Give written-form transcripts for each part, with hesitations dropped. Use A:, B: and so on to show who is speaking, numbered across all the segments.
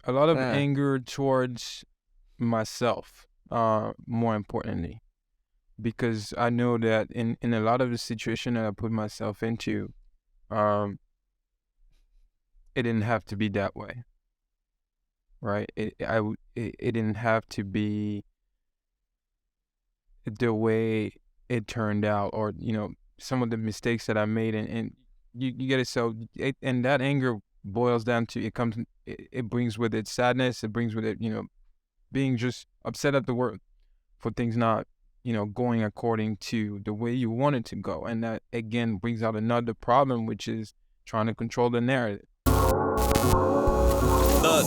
A: A lot of
B: Uh,
A: anger towards myself, more importantly, because I know that in a lot of the situation that I put myself into, um, it didn't have to be that way, right? It didn't have to be the way it turned out, or some of the mistakes that I made, and you get it. So and that anger boils down to it brings with it sadness. It brings with it being just upset at the world for things not going according to the way you want it to go, and that again brings out another problem, which is trying to control the narrative.
C: Look,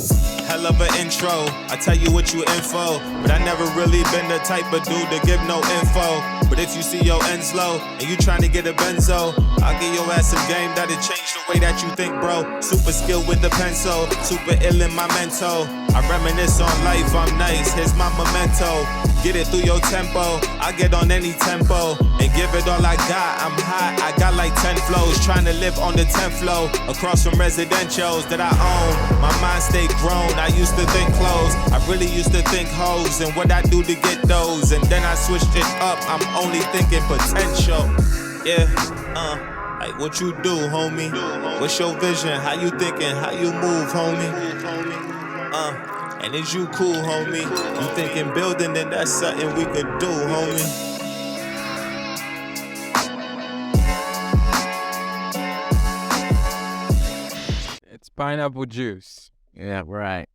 C: hell of an intro. I tell you what you info, but I never really been the type of dude to give no info. But if you see your ends low and you trying to get a benzo, I'll give your ass some game that'll change the way that you think, bro. Super skilled with the pencil, super ill in my mental. I reminisce on life, I'm nice, here's my memento. Get it through your tempo, I get on any tempo and give it all I got. I'm hot, I got like 10 flows, trying to live on the 10th floor across from residentials that I own. My mind stayed grown, I used to think clothes, I really used to think hoes and what I do to get those. And then I switched it up, I'm only thinking potential. Yeah, like what you do, homie? What's your vision? How you thinking? How you move, homie? And is you cool, homie? You thinking building, then that's something we could do, homie.
A: It's pineapple juice.
B: yeah, right.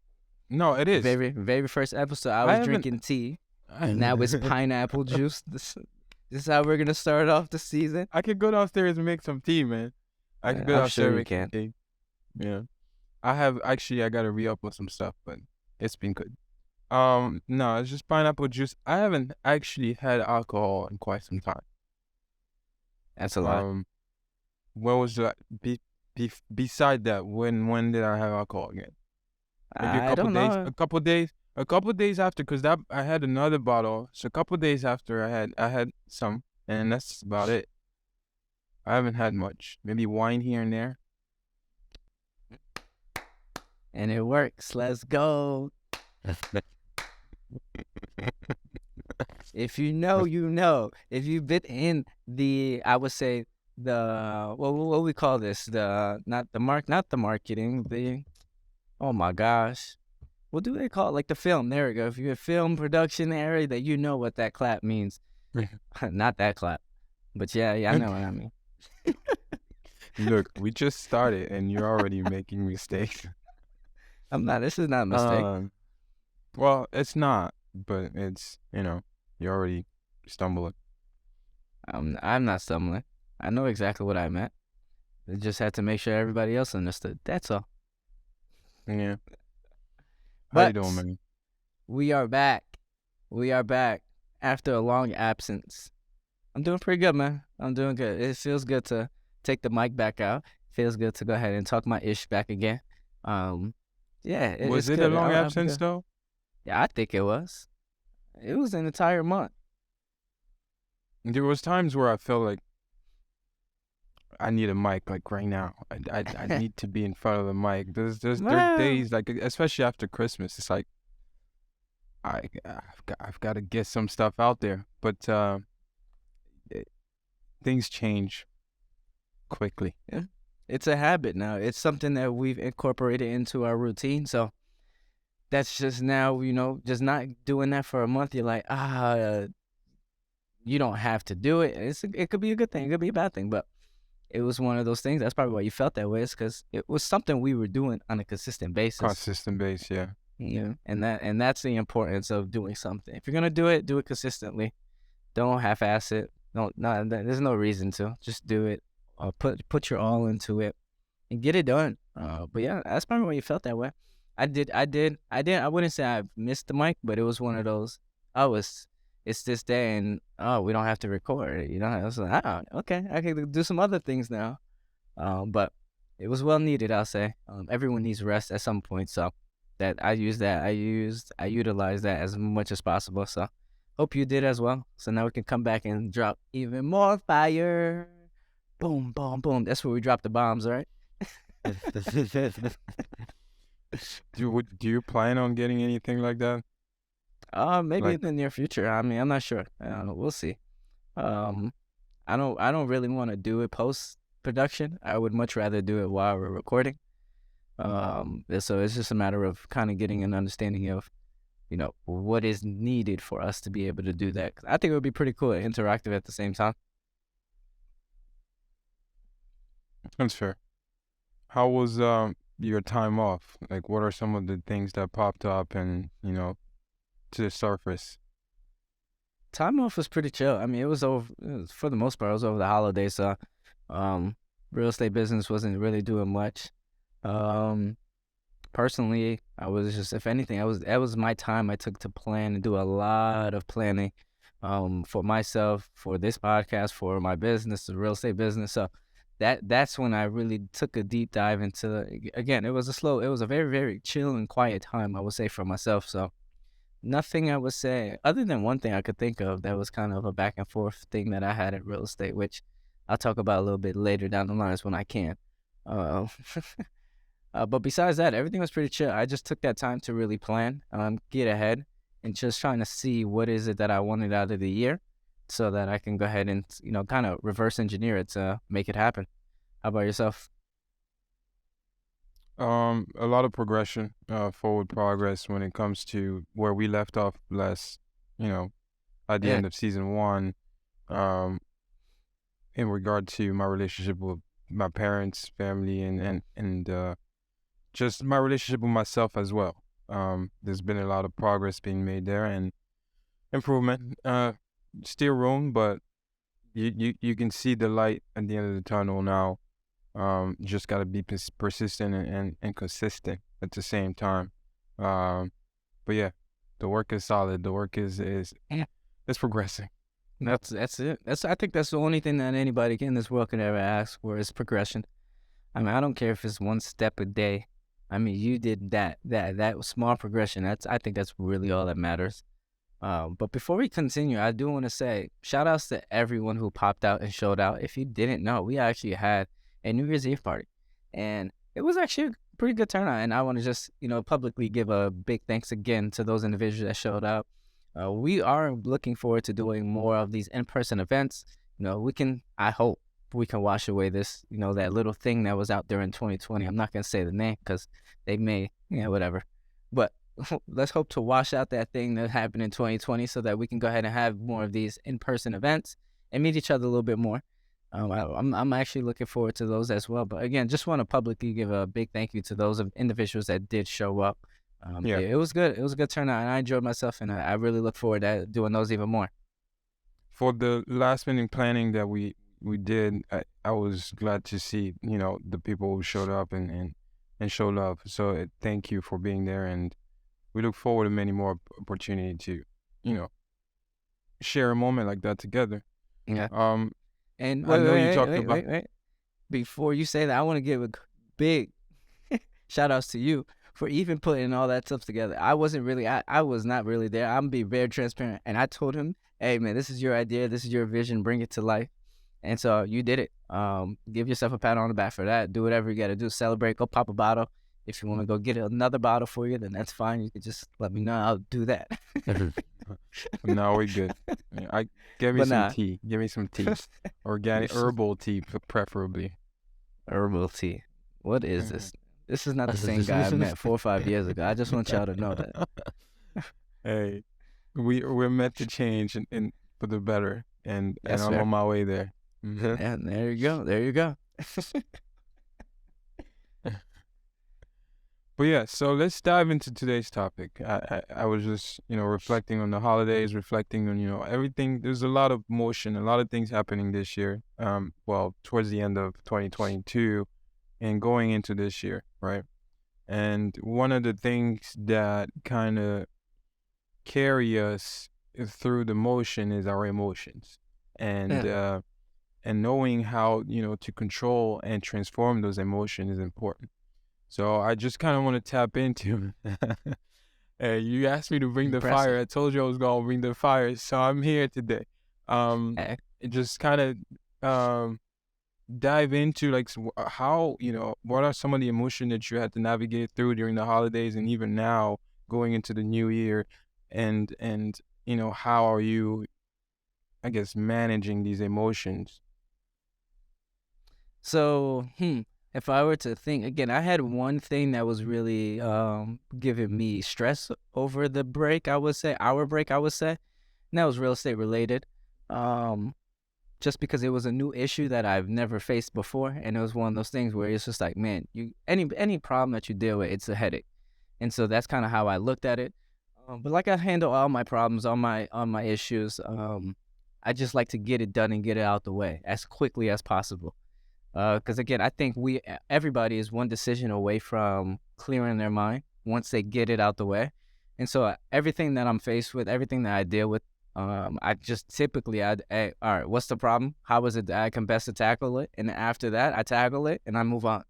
A: No, it is.
B: Very first episode, I
A: I
B: was
A: haven't-
B: drinking tea. Now it's pineapple juice. This is how we're gonna start off the season.
A: I could go downstairs and make some tea, man. I could go
B: I'm
A: downstairs
B: sure
A: and
B: you
A: make some
B: can.
A: tea. Yeah. I gotta re-up with some stuff, but it's been good. No, it's just pineapple juice. I haven't actually had alcohol in quite some time.
B: That's a lot.
A: When was that? Beside that, when did I have alcohol again? Maybe a
B: I
A: couple
B: don't
A: days.
B: know.
A: A couple days after, because that I had another bottle. So a couple days after I had some, and that's about it. I haven't had much. Maybe wine here and there.
B: And it works. Let's go. If you know, you know. If you've been in I would say what we call this? Not the marketing. Oh my gosh, what do they call it? Like the film? There we go. If you're a film production area, that you know what that clap means. Not that clap, but yeah, I know what I mean.
A: Look, we just started, and you're already making mistakes.
B: I'm not. This is not a mistake.
A: Well, it's not, but it's you're already stumbling.
B: I'm not stumbling. I know exactly what I meant. I just had to make sure everybody else understood. That's all.
A: Yeah. How
B: But
A: you doing, man?
B: we are back. We are back after a long absence. I'm doing pretty good, man. I'm doing good. It feels good to take the mic back out. Feels good to go ahead and talk my ish back again. Yeah.
A: Was
B: it's
A: it a
B: good.
A: long
B: I'm
A: absence
B: good.
A: though?
B: Yeah, I think it was. It was an entire month.
A: There was times where I felt like I need a mic, like right now. I need to be in front of the mic. There are
B: Well,
A: days like, especially after Christmas, it's like I've got to get some stuff out there, but things change quickly.
B: yeah. It's a habit now. It's something that we've incorporated into our routine. So that's just now, just not doing that for a month. You're like, you don't have to do it. It could be a good thing. It could be a bad thing. But it was one of those things. That's probably why you felt that way. It's because it was something we were doing on a consistent basis.
A: Consistent base, yeah.
B: Yeah, and that's the importance of doing something. If you're gonna do it consistently. Don't half-ass it. There's no reason to. Just do it. Put your all into it and get it done. But yeah, that's probably why you felt that way. I wouldn't say I missed the mic, but it was one of those. It's this day, and we don't have to record. I was like, okay, I can do some other things now. But it was well needed, I'll say. Everyone needs rest at some point, so that I utilized that as much as possible. So hope you did as well. So now we can come back and drop even more fire. Boom, boom, boom. That's where we drop the bombs, right?
A: Do you plan on getting anything like that?
B: Maybe
A: Like,
B: in the near future. I mean, I'm not sure. We'll see. Um, I don't really want to do it post production. I would much rather do it while we're recording. So it's just a matter of kind of getting an understanding of, what is needed for us to be able to do that. 'Cause I think it would be pretty cool and interactive at the same time.
A: that's fair. How was your time off? Like, what are some of the things that popped up and to the surface?
B: Time off was pretty chill. I mean, for the most part, it was over the holidays. So, um, real estate business wasn't really doing much. Um, Personally, I was just, if anything, that was my time I took to plan and do a lot of planning, for myself, for this podcast, for my business, the real estate business. So that's when I really took a deep dive into. Again, it was a very, very chill and quiet time, I would say, for myself. So nothing I would say, other than one thing I could think of that was kind of a back and forth thing that I had in real estate, which I'll talk about a little bit later down the lines when I can. Uh, but besides that, everything was pretty chill. I just took that time to really plan, get ahead, and just trying to see what is it that I wanted out of the year, so that I can go ahead and kind of reverse engineer it to make it happen. How about yourself?
A: A lot of progression, forward progress when it comes to where we left off last, you know, at the
B: Yeah,
A: end of season one. Um, in regard to my relationship with my parents, family, and just my relationship with myself as well. There's been a lot of progress being made there and improvement. Still room, but you can see the light at the end of the tunnel now. Just got to be persistent and consistent at the same time. But yeah, the work is solid. The work is
B: yeah.
A: it's progressing.
B: That's it. I think that's the only thing that anybody in this world can ever ask for is progression. I mean, I don't care if it's one step a day. I mean, you did that small progression. I think that's really all that matters. But before we continue, I do want to say shout outs to everyone who popped out and showed out. If you didn't know, we actually had a New Year's Eve party, and it was actually a pretty good turnout. And I want to just publicly give a big thanks again to those individuals that showed out. We are looking forward to doing more of these in-person events. I hope we can wash away this, that little thing that was out there in 2020. I'm not going to say the name because they may, whatever. But let's hope to wash out that thing that happened in 2020 so that we can go ahead and have more of these in-person events and meet each other a little bit more. I'm actually looking forward to those as well. But again, just want to publicly give a big thank you to those individuals that did show up.
A: Yeah.
B: It was good. It was a good turnout, and I enjoyed myself, and I really look forward to doing those even more.
A: For the last minute planning that we did, I was glad to see the people who showed up and showed love. So thank you for being there, and we look forward to many more opportunity to share a moment like that together.
B: Yeah.
A: Um,
B: And
A: I know you talked about.
B: wait. Before you say that, I want to give a big shout outs to you for even putting all that stuff together. I was not really there. I'm gonna be very transparent. And I told him, hey man, this is your idea, this is your vision, bring it to life. And so you did it. Give yourself a pat on the back for that. Do whatever you gotta do. Celebrate, go pop a bottle. If you want to go get another bottle for you, then that's fine. You can just let me know. I'll do that.
A: No, we good. Give me
B: But
A: some
B: nah.
A: tea. Give me some tea. Organic herbal tea, preferably.
B: Herbal tea. What is this? This is not the same guy I met 4 or 5 years ago. I just want y'all to know that.
A: Hey, we're meant to change and for the better, and
B: That's
A: I'm
B: fair.
A: on my way there. Mhm.
B: And there you go. There you go.
A: But yeah, so let's dive into today's topic. I was just reflecting on the holidays, reflecting on everything. There's a lot of motion, a lot of things happening this year. Well, towards the end of 2022 and going into this year, right? And one of the things that kind of carry us through the motion is our emotions, and
B: Yeah.
A: and knowing how to control and transform those emotions is important. So I just kind of want to tap into. Hey, you asked me to bring the fire.
B: Impressive.
A: I told you I was gonna bring the fire, so I'm here today.
B: Eh,
A: It just kind of dive into like how, what are some of the emotion that you had to navigate through during the holidays and even now going into the new year, and how are you, I guess, managing these emotions?
B: So, if I were to think again, I had one thing that was really giving me stress over the break, I would say, our break, I would say, and that was real estate related. Um, just because it was a new issue that I've never faced before, and it was one of those things where it's just like, man, you any problem that you deal with, it's a headache, and so that's kind of how I looked at it. But like I handle all my problems, all my issues, I just like to get it done and get it out the way as quickly as possible. Because again, I think everybody is one decision away from clearing their mind once they get it out the way. And so everything that I'm faced with, everything that I deal with, I just typically, hey, all right, what's the problem? How is it that I can best to tackle it? And after that, I tackle it and I move on.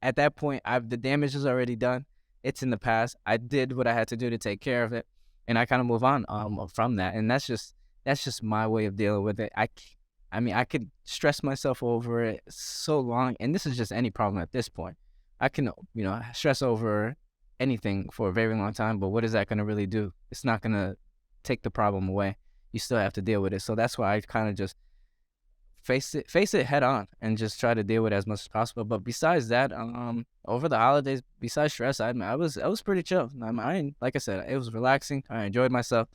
B: At that point, the damage is already done. It's in the past. I did what I had to do to take care of it, and I kind of move on from that. And that's just my way of dealing with it. I mean, I could stress myself over it so long, and this is just any problem at this point. I can, stress over anything for a very long time, but what is that going to really do? It's not going to take the problem away. You still have to deal with it. So that's why I kind of just face it head on and just try to deal with it as much as possible. But besides that, over the holidays, besides stress, I was pretty chill. Like I said, it was relaxing. I enjoyed myself.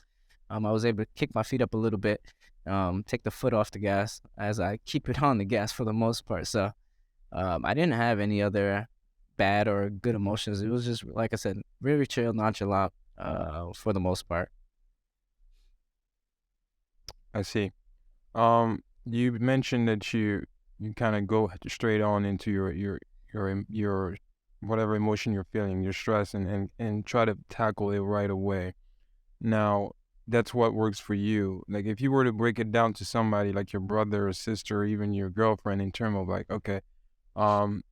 B: I was able to kick my feet up a little bit, take the foot off the gas as I keep it on the gas for the most part. So I didn't have any other bad or good emotions. It was just, like I said, very chill, nonchalant for the most part.
A: I see. You mentioned that you kind of go straight on into your whatever emotion you're feeling, your stress, and try to tackle it right away. Now, that's what works for you. Like if you were to break it down to somebody like your brother or sister or even your girlfriend in terms of like, okay, um,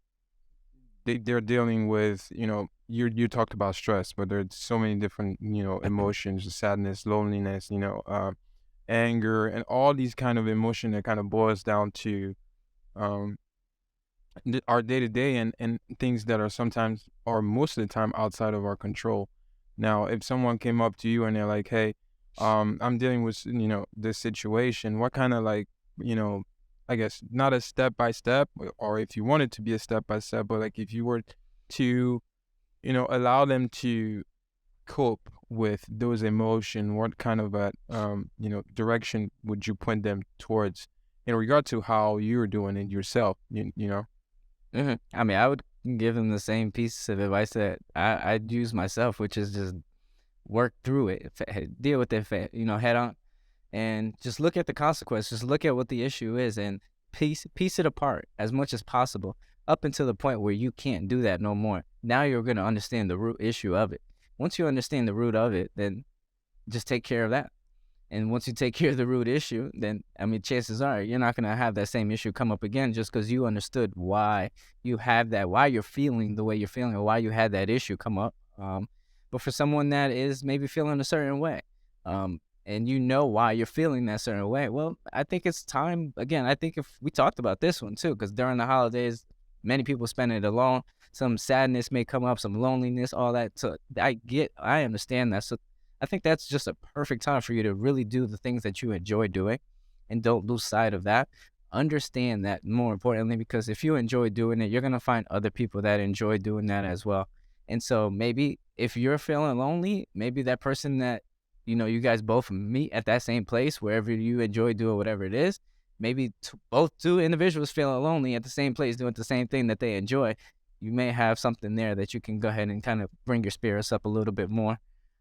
A: they're dealing with, you talked about stress, but there's so many different, emotions, sadness, loneliness, anger, and all these kind of emotion that kind of boils down to um our day to day and things that are sometimes or most of the time outside of our control. Now, if someone came up to you and they're like, "Hey, I'm dealing with this situation," what kind of like, I guess not a step by step, or if you want it to be a step by step, but like if you were to allow them to cope with those emotion, what kind of a direction would you point them towards in regard to how you're doing it yourself?
B: I mean, I would give them the same piece of advice that I'd use myself, which is just work through it, deal with it, head on, and just look at the consequences. Just look at what the issue is and piece it apart as much as possible up until the point where you can't do that no more. Now you're going to understand the root issue of it. Once you understand the root of it, then just take care of that. And once you take care of the root issue, then, I mean, chances are you're not going to have that same issue come up again just because you understood why you have that, why you're feeling the way you're feeling, or why you had that issue come up. But for someone that is maybe feeling a certain way, and you know why you're feeling that certain way, well, I think it's time. Again, I think if we talked about this one too, because during the holidays, many people spend it alone. Some sadness may come up, some loneliness, all that. So I understand that. So I think that's just a perfect time for you to really do the things that you enjoy doing and don't lose sight of that. Understand that more importantly, because if you enjoy doing it, you're going to find other people that enjoy doing that as well. And so maybe if you're feeling lonely, maybe that person that, you guys both meet at that same place, wherever you enjoy doing whatever it is, maybe both two individuals feeling lonely at the same place doing the same thing that they enjoy. You may have something there that you can go ahead and kind of bring your spirits up a little bit more.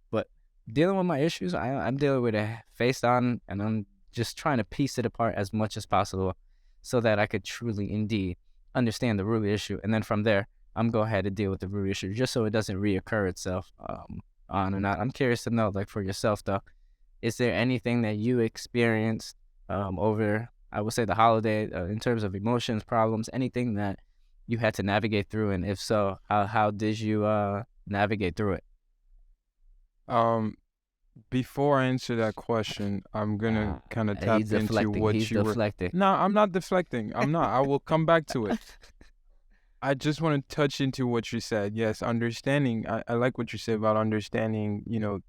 B: But dealing with my issues, I'm dealing with it face on, and I'm just trying to piece it apart as much as possible so that I could truly, indeed, understand the root issue. And then from there, I'm going ahead and deal with the root issue just so it doesn't reoccur itself on and on. I'm curious to know, like for yourself, though, is there anything that you experienced over, I would say, the holiday in terms of emotions, problems, anything that you had to navigate through? And if so, how did you navigate through it?
A: Um, Before I answer that question, I'm gonna kind of tap
B: He's
A: into
B: deflecting.
A: what
B: He's
A: you were.
B: deflecting.
A: No, I'm not deflecting. I'm not. I will come back to it. I just want to touch into what you said. Yes, understanding. I like what you said about understanding,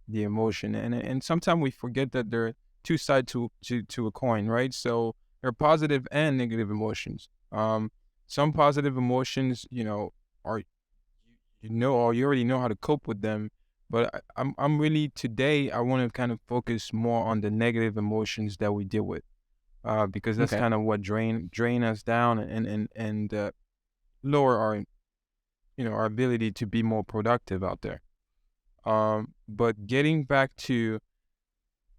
A: the emotion. And sometimes we forget that there are two sides to a coin, right? So there are positive and negative emotions. Some positive emotions, are or you already know how to cope with them. But I'm really today I want to kind of focus more on the negative emotions that we deal with, because that's
B: Okay.
A: kind of what drain us down and lower our ability to be more productive out there. But getting back to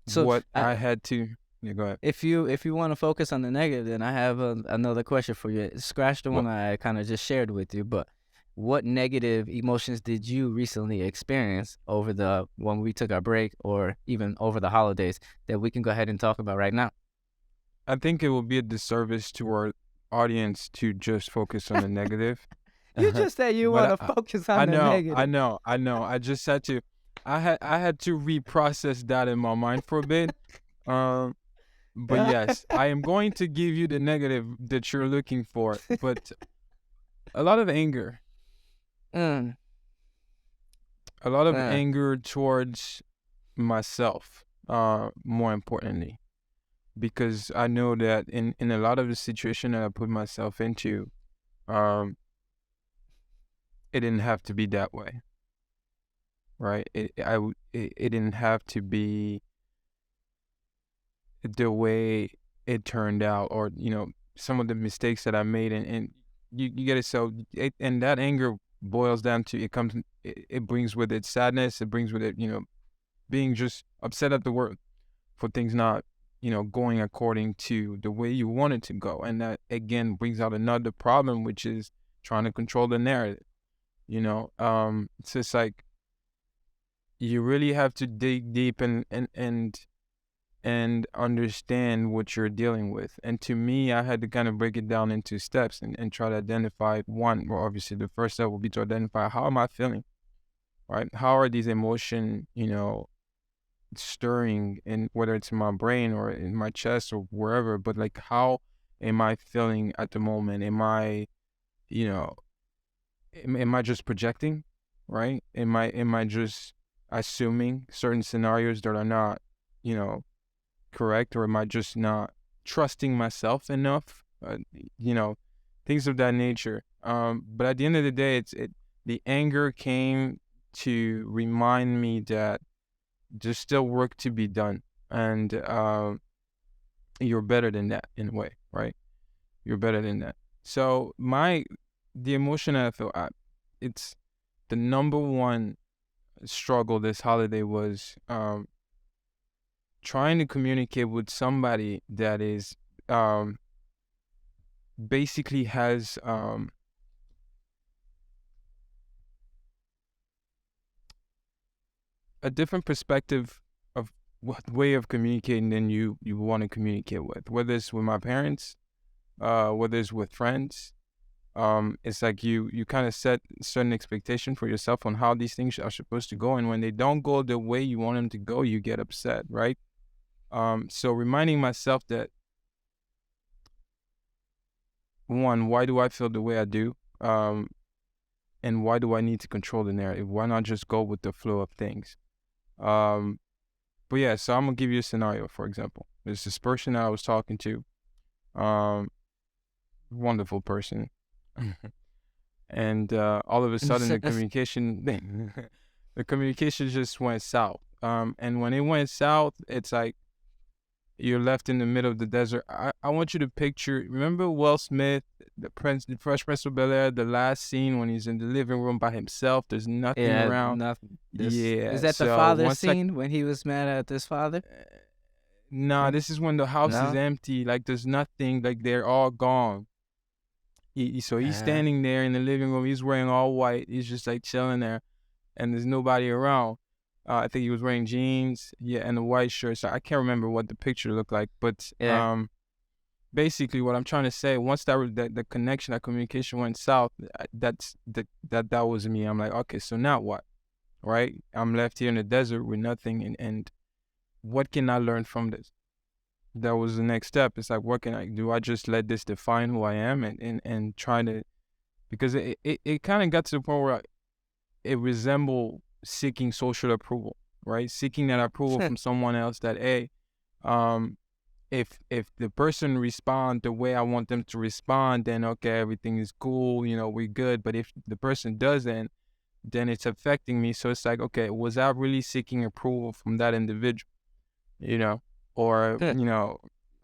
B: So
A: what I had to, yeah, go ahead.
B: if you want to focus on the negative, then I have another question for you. Scratch the
A: What
B: one I kind of just shared with you, but what negative emotions did you recently experience over the when we took our break or even over the holidays that we can go ahead and talk about right now?
A: I think it will be a disservice to our audience to just focus on the negative.
B: You just said you
A: But
B: want to focus
A: I
B: on the
A: know, I
B: negative.
A: know, I know. I just had to, I had to reprocess that in my mind for a bit. Um, but yes, I am going to give you the negative that you're looking for. But a lot of anger,
B: Mm,
A: a lot of
B: uh,
A: anger towards myself. More importantly, because I know that in a lot of the situation that I put myself into, um, it didn't have to be that way, right? It didn't have to be the way it turned out, or some of the mistakes that I made, and you get it. So and that anger boils down to it brings with it sadness. It brings with it being just upset at the world for things not going according to the way you want it to go, and that again brings out another problem, which is trying to control the narrative. It's just like you really have to dig deep and understand what you're dealing with. And to me, I had to kind of break it down into steps and try to identify one. Well, obviously, the first step will be to identify, how am I feeling, right? How are these emotions, stirring in, whether it's in my brain or in my chest or wherever, but like, how am I feeling at the moment? You know, am I just projecting, right? Am I just assuming certain scenarios that are not, correct, or am I just not trusting myself enough? You know, things of that nature. But at the end of the day, the anger came to remind me that there's still work to be done, and you're better than that in a way, right? You're better than that. So the emotion I feel, it's the number one struggle this holiday was trying to communicate with somebody that is basically has a different perspective of what way of communicating than you want to communicate with, whether it's with my parents, whether it's with friends. It's like you kind of set certain expectation for yourself on how these things are supposed to go, and when they don't go the way you want them to go, you get upset, right? So reminding myself that, one, why do I feel the way I do? And why do I need to control the narrative? Why not just go with the flow of things? But yeah, so I'm gonna give you a scenario. For example, there's this person that I was talking to, wonderful person, and all of a sudden the communication just went south. And when it went south, it's like you're left in the middle of the desert. I want you to picture, remember Will Smith, the Fresh Prince of Bel-Air, the last scene when he's in the living room by himself, there's nothing
B: Yeah,
A: around.
B: nothing.
A: Yeah,
B: Is that the
A: so
B: father
A: once I
B: scene when he was mad at his father?
A: nah, this is when the house is
B: No.
A: empty, like there's nothing, like they're all gone. So he's
B: Uh,
A: standing there in the living room, he's wearing all white, he's just like chilling there, and there's nobody around. I think he was wearing jeans, yeah, and a white shirt. So I can't remember what the picture looked like, but
B: yeah.
A: basically what I'm trying to say, once that the connection, that communication went south, that was me. I'm like, okay, so now what, right? I'm left here in the desert with nothing, and what can I learn from this? That was the next step. It's like, what can I do? I just let this define who I am and try to, because it kind of got to the point where it resembled seeking social approval, right? Seeking that approval from someone else that, hey, if the person respond the way I want them to respond, then okay, everything is cool, we're good. But if the person doesn't, then it's affecting me. So it's like, okay, was I really seeking approval from that individual? Or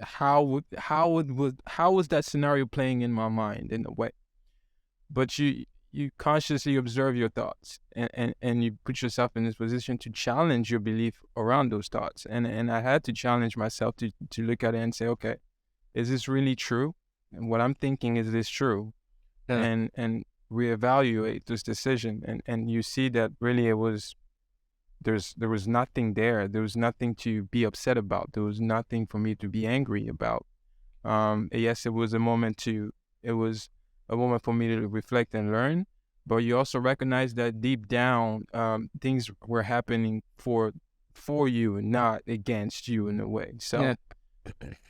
A: how was that scenario playing in my mind in a way? But you consciously observe your thoughts and you put yourself in this position to challenge your belief around those thoughts. And I had to challenge myself to look at it and say, okay, is this really true? And what I'm thinking, is this true?
B: Yeah.
A: And reevaluate this decision. And you see that really there was nothing there. There was nothing to be upset about. There was nothing for me to be angry about. Yes, it was a moment for me to reflect and learn, but you also recognize that deep down, things were happening for you and not against you in a way. So,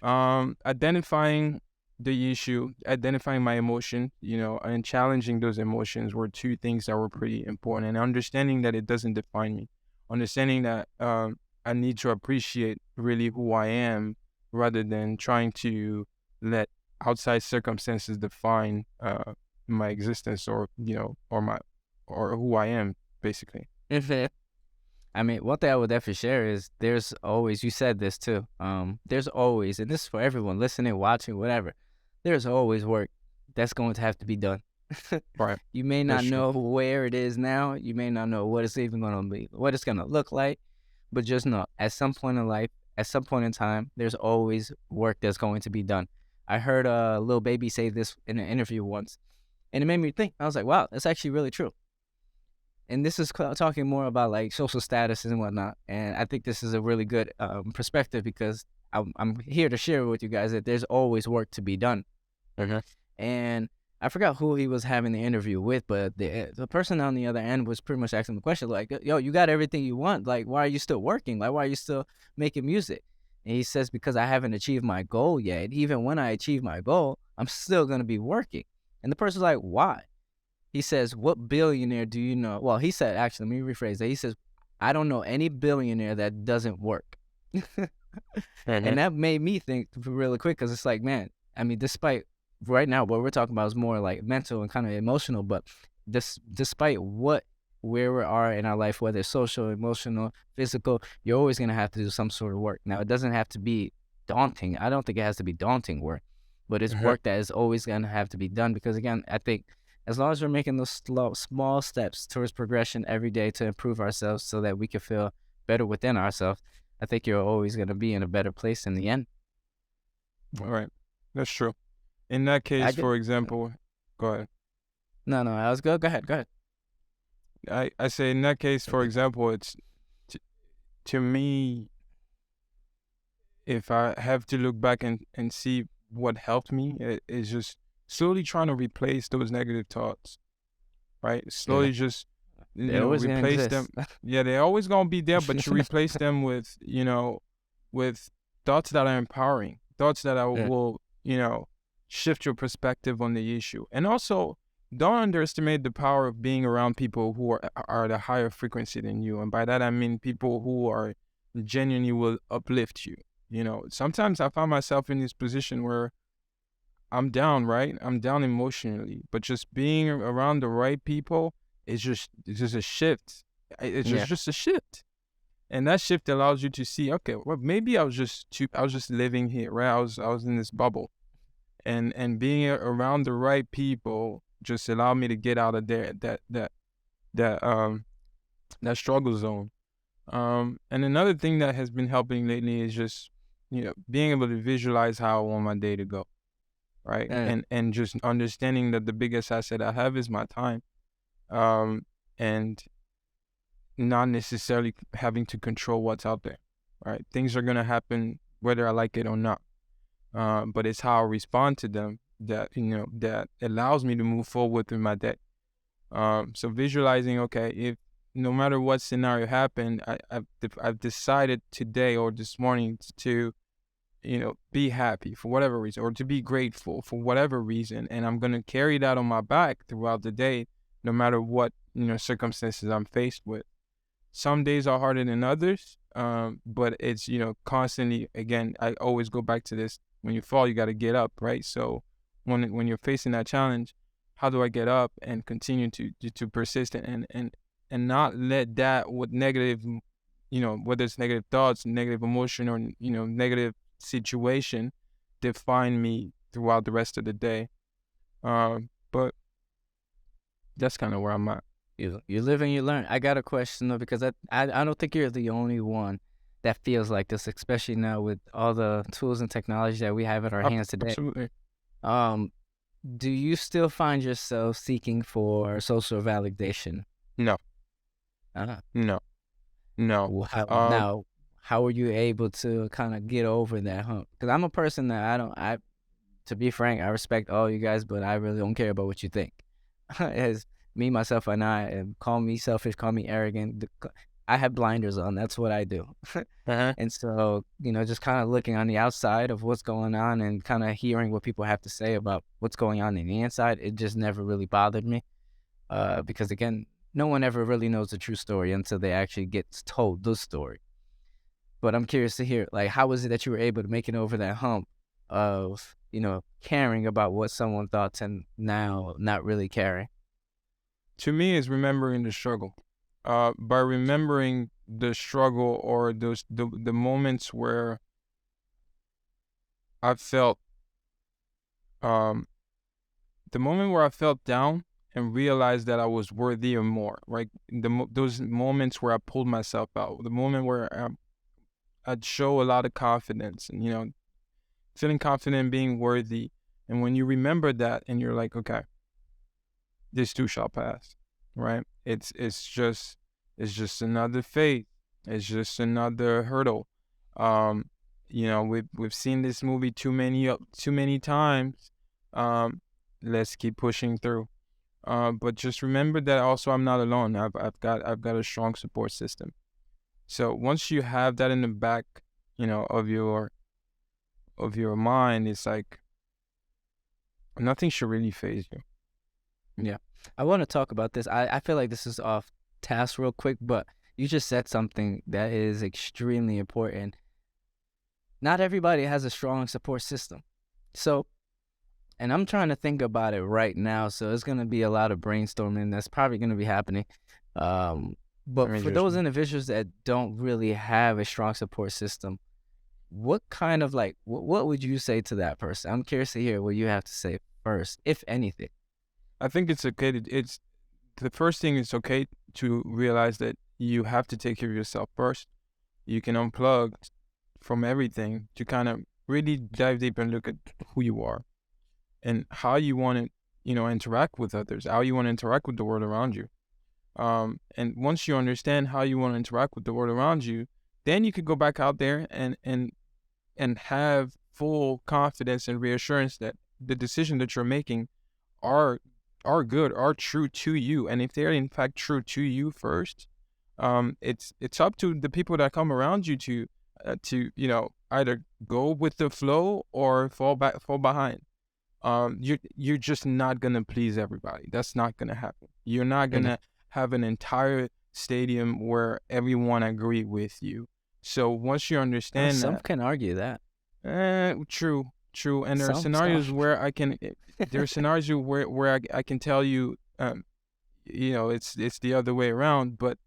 A: identifying the issue, identifying my emotion, and challenging those emotions were two things that were pretty important. And understanding that it doesn't define me, understanding that I need to appreciate really who I am rather than trying to let outside circumstances define my existence or who I am, basically.
B: I mean, one thing I would definitely share is there's always, you said this too, there's always, and this is for everyone listening, watching, whatever, there's always work that's going to have to be done.
A: Right.
B: You may not know where it is now. You may not know what it's even going to be, what it's going to look like, but just know at some point in life, at some point in time, there's always work that's going to be done. I heard a Lil Baby say this in an interview once, and it made me think. I was like, wow, that's actually really true. And this is talking more about like social status and whatnot. And I think this is a really good perspective because I'm here to share with you guys that there's always work to be done.
A: Okay.
B: And I forgot who he was having the interview with, but the person on the other end was pretty much asking the question like, yo, you got everything you want. Like, why are you still working? Like, why are you still making music? And he says, because I haven't achieved my goal yet. Even when I achieve my goal, I'm still going to be working. And the person's like, why? He says, what billionaire do you know? Well, he said, actually, let me rephrase that. He says, I don't know any billionaire that doesn't work. And that made me think really quick because it's like, man, I mean, despite right now what we're talking about is more like mental and kind of emotional, but despite where we are in our life, whether it's social, emotional, physical, you're always going to have to do some sort of work. Now, it doesn't have to be daunting. I don't think it has to be daunting work, but it's work that is always going to have to be done because, again, I think as long as we're making those small steps towards progression every day to improve ourselves so that we can feel better within ourselves, I think you're always going to be in a better place in the end.
A: All right. That's true. In that case, for example, go ahead.
B: No, I was good. Go ahead.
A: I say in that case, for example, it's to me, if I have to look back and see what helped me, it's just slowly trying to replace those negative thoughts, right? Slowly just replace them. Yeah, they're always gonna be there, but you replace them with with thoughts that are empowering, thoughts that will shift your perspective on the issue. And also, don't underestimate the power of being around people who are at a higher frequency than you. And by that, I mean people who are genuinely will uplift you. Sometimes I find myself in this position where I'm down, right? I'm down emotionally, but just being around the right people it's just a shift. It's just a shift. And that shift allows you to see, okay, well, maybe I was just living here, right? I was in this bubble. And being around the right people just allowed me to get out of there that struggle zone. And another thing that has been helping lately is just being able to visualize how I want my day to go, right? And just understanding that the biggest asset I have is my time, and not necessarily having to control what's out there, right? Things are gonna happen whether I like it or not. But it's how I respond to them that that allows me to move forward in my day. So visualizing, okay, if no matter what scenario happened, I've decided today or this morning to, be happy for whatever reason, or to be grateful for whatever reason. And I'm going to carry that on my back throughout the day, no matter what, circumstances I'm faced with. Some days are harder than others, but it's, constantly, again, I always go back to this. When you fall, you got to get up, right? So when you're facing that challenge, how do I get up and continue to persist and not let that with negative, whether it's negative thoughts, negative emotion, or, negative situation define me throughout the rest of the day. But that's kind of where I'm at.
B: You live and you learn. I got a question though, because I don't think you're the only one that feels like this, especially now with all the tools and technology that we have at our hands today.
A: Absolutely.
B: Do you still find yourself seeking for social validation?
A: No.
B: Uh-huh.
A: No.
B: How are you able to kind of get over that hump? Because I'm a person that to be frank, I respect all you guys, but I really don't care about what you think. As me, myself, and I, call me selfish, call me arrogant. I have blinders on. That's what I do.
A: Uh-huh.
B: And so, just kind of looking on the outside of what's going on and kind of hearing what people have to say about what's going on in the inside, it just never really bothered me. Because again, no one ever really knows the true story until they actually get told the story. But I'm curious to hear, like, how was it that you were able to make it over that hump of, caring about what someone thought and now not really caring?
A: To me, it's remembering the struggle. By remembering the struggle, or the moments where I felt, the moment where I felt down and realized that I was worthy of more, right? Those moments where I pulled myself out, the moment where I'd show a lot of confidence and, feeling confident, being worthy. And when you remember that and you're like, okay, this too shall pass, right? It's just another phase. It's just another hurdle. We've seen this movie too many times. Let's keep pushing through. But just remember that also I'm not alone. I've got a strong support system. So once you have that in the back, of your mind, it's like nothing should really faze you.
B: Yeah. I want to talk about this. I feel like this is off task real quick, but you just said something that is extremely important. Not everybody has a strong support system. So, and I'm trying to think about it right now, so it's going to be a lot of brainstorming that's probably going to be happening. But for those individuals that don't really have a strong support system, what kind of what would you say to that person? I'm curious to hear what you have to say first, if anything.
A: I think it's okay it's the first thing. It's okay to realize that you have to take care of yourself first. You can unplug from everything to kind of really dive deep and look at who you are and how you want to, interact with others, how you want to interact with the world around you. And once you understand how you want to interact with the world around you, then you could go back out there and have full confidence and reassurance that the decision that you're making are good, are true to you. And if they're in fact true to you first, it's up to the people that come around you to either go with the flow or fall behind. You're just not gonna please everybody. That's not gonna happen. You're not gonna have an entire stadium where everyone agree with you. So once you understand
B: some can argue that.
A: True. And there are scenarios where I can. There are scenarios where I can tell you, it's the other way around. But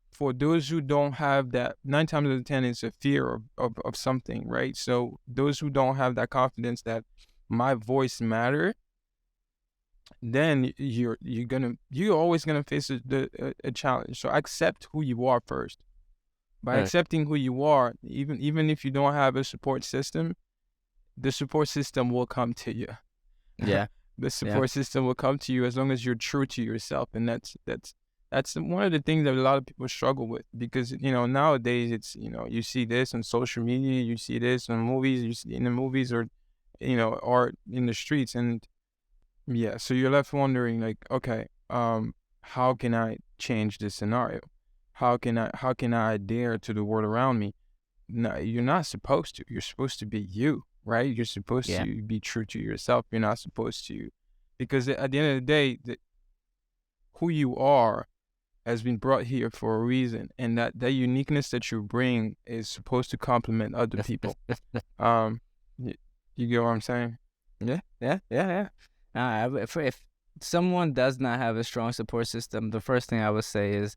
A: for those who don't have that, 9 times out of 10, it's a fear of something, right? So those who don't have that confidence that my voice matter, then you're always gonna face a challenge. So accept who you are first. By accepting who you are, even if you don't have a support system, the support system will come to you.
B: Yeah.
A: The support system will come to you as long as you're true to yourself. And that's one of the things that a lot of people struggle with, because, nowadays it's, you see this on social media, you see this in movies, you see in the movies or in the streets. And so you're left wondering like, okay, how can I change this scenario? how can I adhere to the world around me? No, you're not supposed to. You're supposed to be you, right? You're supposed
B: Yeah.
A: to be true to yourself. You're not supposed to, because at the end of the day, who you are has been brought here for a reason, and that uniqueness that you bring is supposed to complement other people. You, you get what I'm saying?
B: Yeah. If someone does not have a strong support system, the first thing I would say is,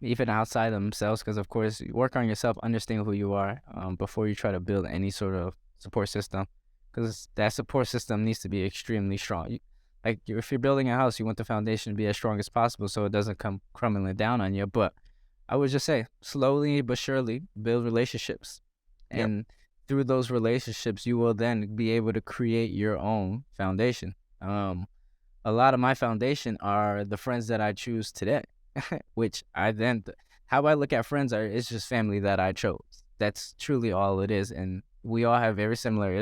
B: even outside themselves, because of course, you work on yourself, understand who you are, before you try to build any sort of support system, because that support system needs to be extremely strong. If you're building a house, you want the foundation to be as strong as possible so it doesn't come crumbling down on you. But I would just say, slowly but surely, build relationships,
A: Yep.
B: and through those relationships, you will then be able to create your own foundation. A lot of my foundation are the friends that I choose today, which how I look at friends it's just family that I chose. That's truly all it is. And we all have very similar,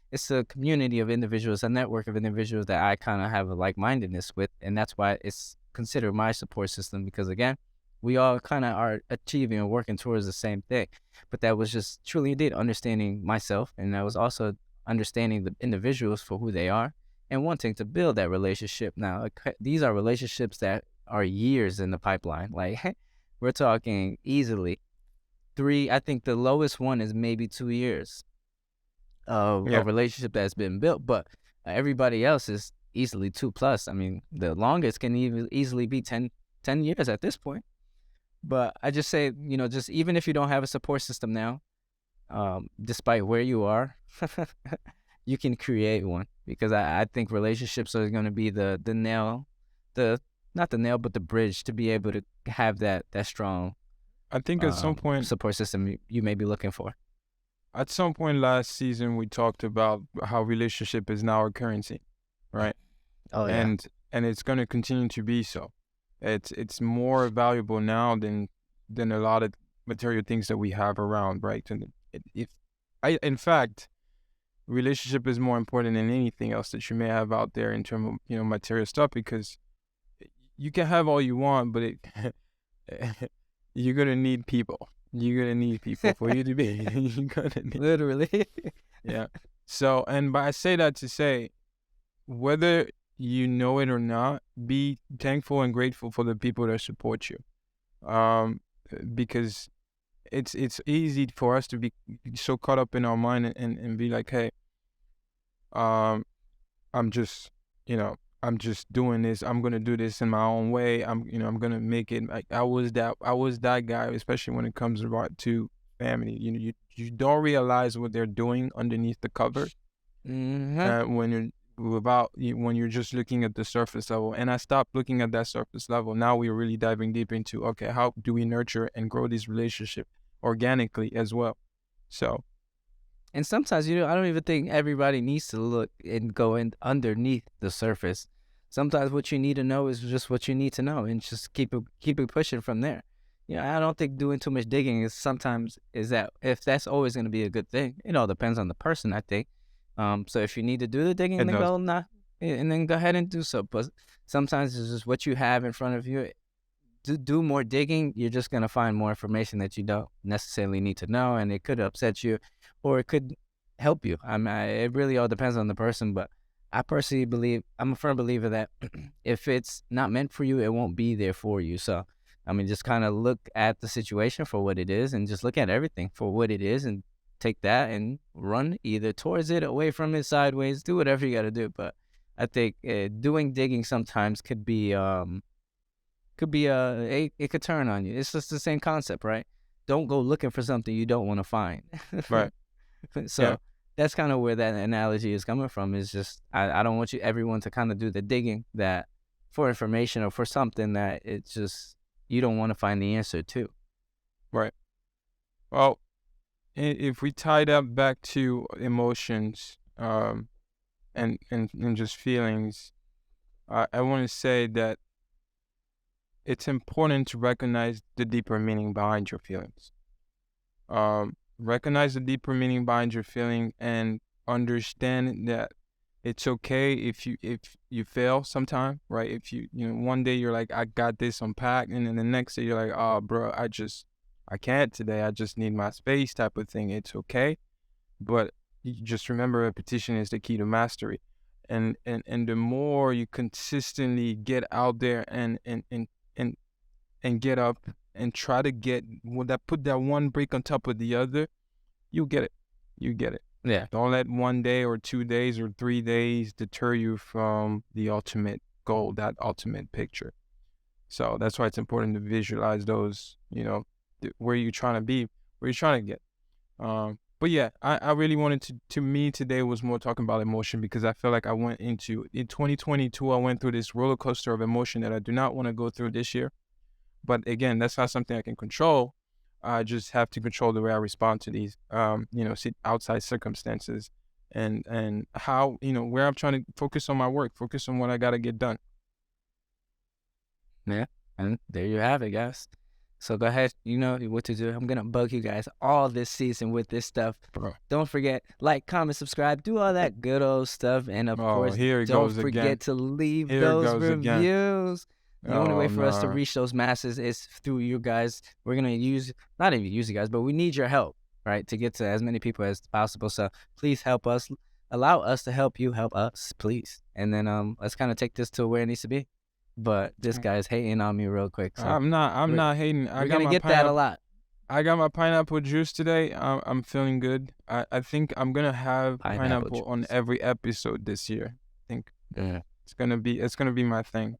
B: it's a community of individuals, a network of individuals that I kind of have a like-mindedness with. And that's why it's considered my support system, because again, we all kind of are achieving and working towards the same thing. But that was just truly indeed understanding myself. And I was also understanding the individuals for who they are and wanting to build that relationship. Now, these are relationships that are years in the pipeline. Like, we're talking easily 3. I think the lowest one is maybe 2 years of a
A: Yeah.
B: relationship that's been built, but everybody else is easily 2+. I mean, the longest can even easily be 10 years at this point. But I just say, just even if you don't have a support system now, despite where you are, you can create one, because I think relationships are going to be the nail, not the nail, but the bridge to be able to have that strong
A: I think at some point,
B: support system you may be looking for.
A: at some point last season, we talked about how relationship is now a currency, right?
B: Oh yeah.
A: And it's going to continue to be so. It's more valuable now than a lot of material things that we have around, right? And in fact, relationship is more important than anything else that you may have out there in terms of material stuff, because you can have all you want, but you're gonna need people. You're gonna need people for you to be. You're gonna need,
B: Literally.
A: yeah. So, but I say that to say, whether you know it or not, be thankful and grateful for the people that support you, because it's easy for us to be so caught up in our mind and be like, hey, I'm just, I'm just doing this. I'm gonna do this in my own way. I'm gonna make it. Like I was that guy, especially when it comes to family. You don't realize what they're doing underneath the cover, when you're just looking at the surface level. And I stopped looking at that surface level. Now we're really diving deep into, okay, how do we nurture and grow these relationships organically as well? So.
B: And sometimes, I don't even think everybody needs to look and go in underneath the surface. Sometimes what you need to know is just what you need to know, and just keep it pushing from there. I don't think doing too much digging is that if that's always going to be a good thing. It all depends on the person, I think. So if you need to do the digging,
A: It
B: then
A: does.
B: go ahead and do so. But sometimes it's just what you have in front of you. Do more digging, you're just going to find more information that you don't necessarily need to know, and it could upset you or it could help you. It really all depends on the person, but I personally believe, I'm a firm believer that if it's not meant for you, it won't be there for you. So, just kind of look at the situation for what it is, and just look at everything for what it is, and take that and run either towards it, away from it, sideways, do whatever you got to do. But I think doing digging sometimes could be it could turn on you. It's just the same concept, right? Don't go looking for something you don't want to find.
A: Right.
B: So
A: Yeah.
B: that's kind of where that analogy is coming from. Is just I don't want everyone to kind of do the digging that for information or for something that it's just you don't want to find the answer to.
A: Right. Well, if we tie that back to emotions, and just feelings, I want to say that it's important to recognize the deeper meaning behind your feelings. Recognize the deeper meaning behind your feeling, and understand that it's okay if you fail sometime, right? If you one day you're like, I got this unpacked, and then the next day you're like, oh, bro, I can't today. I just need my space, type of thing. It's okay, but you just remember repetition is the key to mastery, and the more you consistently get out there and get up and try to get put that one break on top of the other, you get it. You get it.
B: Yeah.
A: Don't let 1 day or 2 days or 3 days deter you from the ultimate goal, that ultimate picture. So that's why it's important to visualize those, where you're trying to be, where you're trying to get. But yeah, I really wanted to me today was more talking about emotion, because I feel like in 2022, I went through this roller coaster of emotion that I do not want to go through this year. But again, that's not something I can control. I just have to control the way I respond to these, outside circumstances, and how, where I'm trying to focus on my work, focus on what I got to get done.
B: Yeah, and there you have it, guys. So go ahead, you know what to do. I'm going to bug you guys all this season with this stuff.
A: Bro.
B: Don't forget, like, comment, subscribe, do all that good old stuff. And of course,
A: here it
B: don't
A: goes
B: forget
A: again.
B: to leave
A: Here it
B: those
A: goes again.
B: reviews. The only way for us to
A: no.
B: reach those masses is through you guys. We're going to not even use you guys, but we need your help, right, to get to as many people as possible. So please help us. Allow us to help you help us, please. And then let's kind of take this to where it needs to be. But this guy's hating on me real quick. So
A: I'm not hating.
B: we're going to get that a lot.
A: I got my pineapple juice today. I'm feeling good. I think I'm going to have pineapple on every episode this year. I think
B: Yeah.
A: it's going to be my thing.